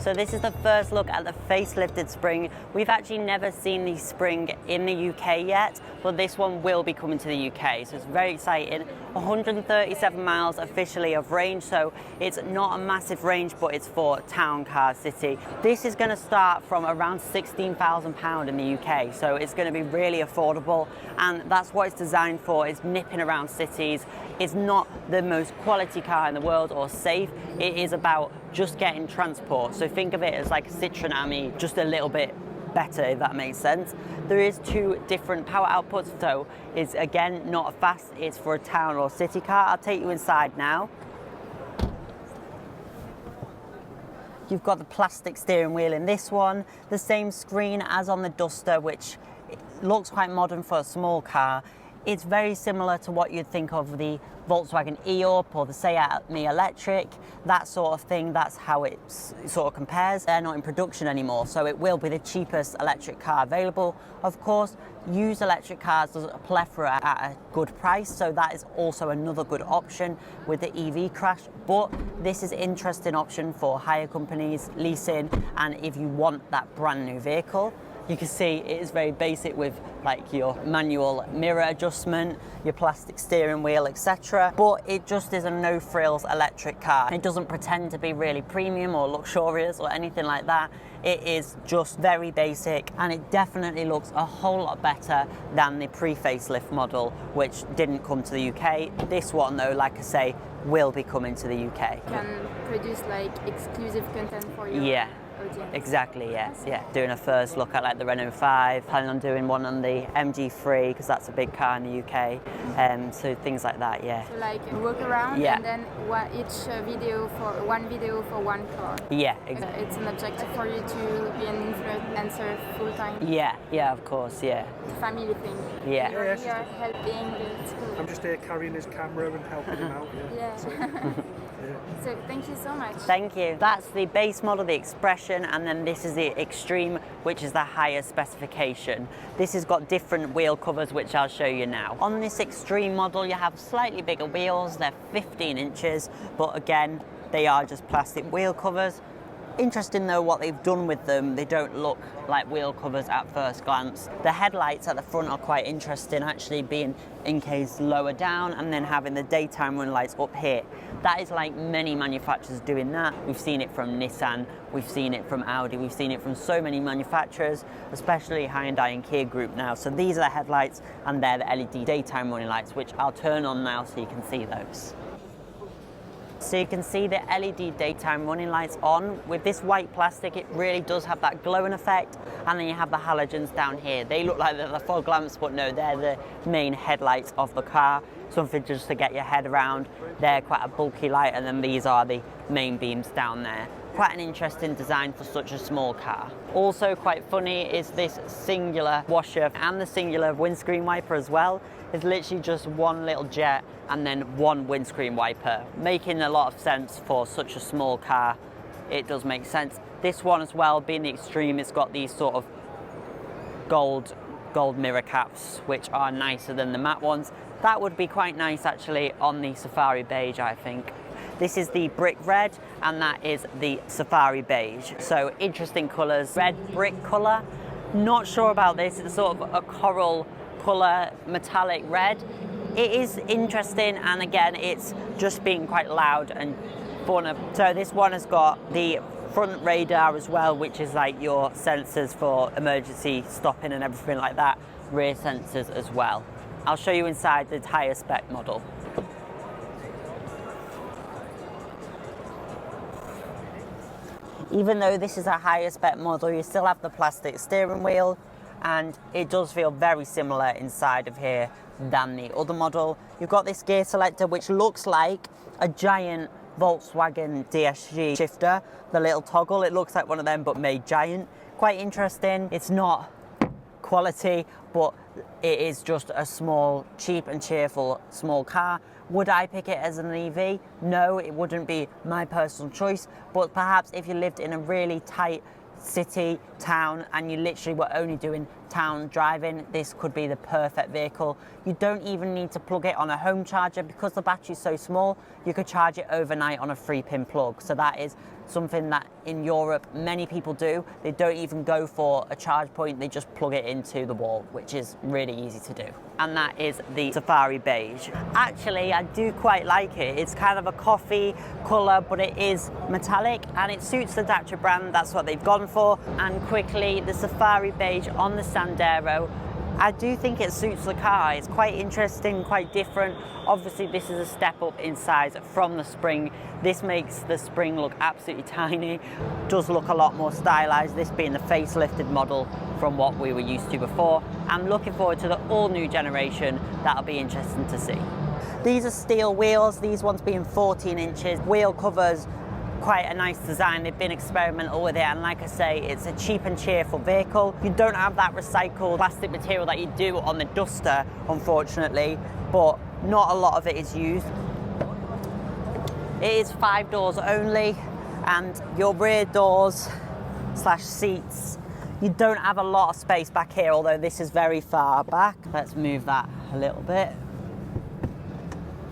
So this is the first look at the facelifted Spring. We've actually never seen the Spring in the UK yet, but this one will be coming to the UK, so it's very exciting. 137 miles officially of range, so it's not a massive range, but it's for town car city. This is going to start from around £16,000 in the UK, so it's going to be really affordable, and that's what it's designed for. It's nipping around cities. It's not the most quality car in the world or safe. It is about just getting transport. So think of it as like a Citroen Ami, just a little bit better, if that makes sense. There is two different power outputs, so it's again not a fast, it's for a town or city car. I'll take you inside now. You've got the plastic steering wheel in this one, the same screen as on the Duster, which looks quite modern for a small car. It's very similar to what you'd think of the Volkswagen Up or the Seat Mii Electric, that sort of thing. That's how it sort of compares. They're not in production anymore, so it will be the cheapest electric car available. Of course, used electric cars, there's a plethora at a good price, so that is also another good option with the EV crash. But this is an interesting option for hire companies, leasing, and if you want that brand new vehicle. You can see it is very basic with like your manual mirror adjustment, your plastic steering wheel, etc. But it just is a no-frills electric car. It doesn't pretend to be really premium or luxurious or anything like that. It is just very basic, and it definitely looks a whole lot better than the pre-facelift model, which didn't come to the UK. This one though, like I say, will be coming to the UK. Can produce like exclusive content for you. Yeah. Exactly, yes, yeah. Doing a first look at like the Renault 5, planning on doing one on the MG3 because that's a big car in the UK, so things like that, yeah. So like walk around, yeah. And then one video for one car. Yeah, exactly. It's an objective for you to be an influencer full time. Yeah, yeah, of course, yeah. It's a family thing. Yeah. You're here helping the school. I'm just here carrying his camera and helping him out. Yeah. So, So thank you so much. Thank you. That's the base model, the Expression, and then this is the Extreme, which is the higher specification. This has got different wheel covers, which I'll show you now. On this Extreme model, you have slightly bigger wheels. They're 15 inches, but again, they are just plastic wheel covers. Interesting though what they've done with them. They don't look like wheel covers at first glance. The headlights at the front are quite interesting, actually being encased lower down and then having the daytime running lights up here. That is like many manufacturers doing that. We've seen it from Nissan, we've seen it from Audi, we've seen it from so many manufacturers, especially Hyundai and Kia Group now. So these are the headlights and they're the LED daytime running lights, which I'll turn on now so you can see those. So you can see the LED daytime running lights on. With this white plastic, it really does have that glowing effect. And then you have the halogens down here. They look like they're the fog lamps, but no, they're the main headlights of the car. Something just to get your head around. They're quite a bulky light, and then these are the main beams down there. Quite an interesting design for such a small car. Also quite funny is this singular washer and the singular windscreen wiper as well. It's literally just one little jet and then one windscreen wiper, making a lot of sense for such a small car. It does make sense. This one as well, being the Extreme, it's got these sort of gold mirror caps, which are nicer than the matte ones. That would be quite nice actually on the Safari Beige, I think. This is the brick red and that is the Safari Beige. So interesting colours. Red brick colour. Not sure about this. It's sort of a coral colour, metallic red. It is interesting, and again, it's just being quite loud and fun. So this one has got the front radar as well, which is like your sensors for emergency stopping and everything like that. Rear sensors as well. I'll show you inside the higher spec model. Even though this is a higher spec model, you still have the plastic steering wheel, and it does feel very similar inside of here than the other model. You've got this gear selector, which looks like a giant Volkswagen DSG shifter. The little toggle, it looks like one of them, but made giant. Quite interesting. It's not quality, but it is just a small, cheap and cheerful small car. Would I pick it as an EV? No, it wouldn't be my personal choice, but perhaps if you lived in a really tight city, town, and you literally were only doing town driving, this could be the perfect vehicle. You don't even need to plug it on a home charger because the battery's so small. You could charge it overnight on a 3-pin plug. So that is something that in Europe many people do. They don't even go for a charge point, they just plug it into the wall, which is really easy to do. And that is the Safari Beige. Actually, I do quite like it. It's kind of a coffee colour, but it is metallic and it suits the Dacia brand. That's what they've gone for. And quickly, the Safari Beige on the Sandero. I do think it suits the car. It's quite interesting, quite different. Obviously, this is a step up in size from the Spring. This makes the Spring look absolutely tiny. Does look a lot more stylized, this being the facelifted model from what we were used to before. I'm looking forward to the all-new generation. That'll be interesting to see. These are steel wheels, these ones being 14 inches. Wheel covers, quite a nice design. They've been experimental with it, and like I say, it's a cheap and cheerful vehicle. You don't have that recycled plastic material that you do on the Duster, unfortunately, but not a lot of it is used. It is 5 doors only, and your rear doors / seats, you don't have a lot of space back here, although this is very far back. Let's move that a little bit.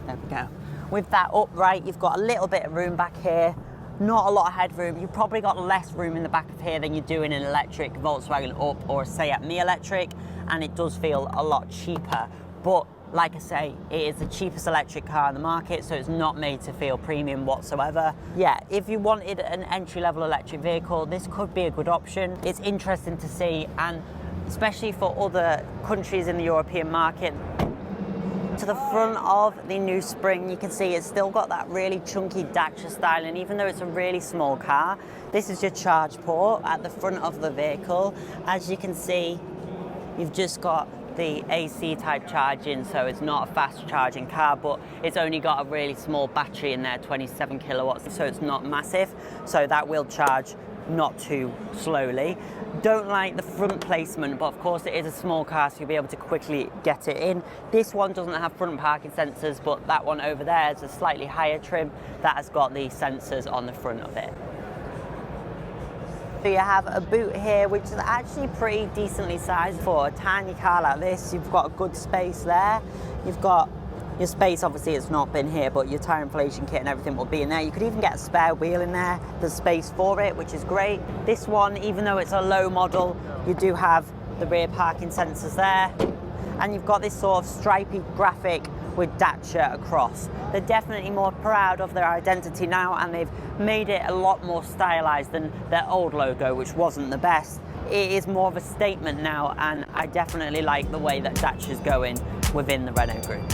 There we go. With that upright, you've got a little bit of room back here. Not a lot of headroom. You've probably got less room in the back of here than you do in an electric Volkswagen Up or a Seat Me Electric, and it does feel a lot cheaper. But like I say, it is the cheapest electric car in the market, so it's not made to feel premium whatsoever. Yeah, if you wanted an entry-level electric vehicle, this could be a good option. It's interesting to see, and especially for other countries in the European market. To the front of the new Spring, you can see it's still got that really chunky Dacia style, and even though it's a really small car, this is your charge port at the front of the vehicle. As you can see, you've just got the AC type charging, so it's not a fast charging car, but it's only got a really small battery in there, 27 kilowatts, so it's not massive, so that will charge not too slowly. Don't like the front placement, but of course it is a small car, so you'll be able to quickly get it in. This one doesn't have front parking sensors, but that one over there is a slightly higher trim that has got the sensors on the front of it. So you have a boot here, which is actually pretty decently sized for a tiny car like this. You've got a good space there. You've got your space, obviously it's not been here, but your tyre inflation kit and everything will be in there. You could even get a spare wheel in there. There's space for it, which is great. This one, even though it's a low model, you do have the rear parking sensors there. And you've got this sort of stripy graphic with Dacia across. They're definitely more proud of their identity now, and they've made it a lot more stylized than their old logo, which wasn't the best. It is more of a statement now, and I definitely like the way that Dacia's going within the Renault group.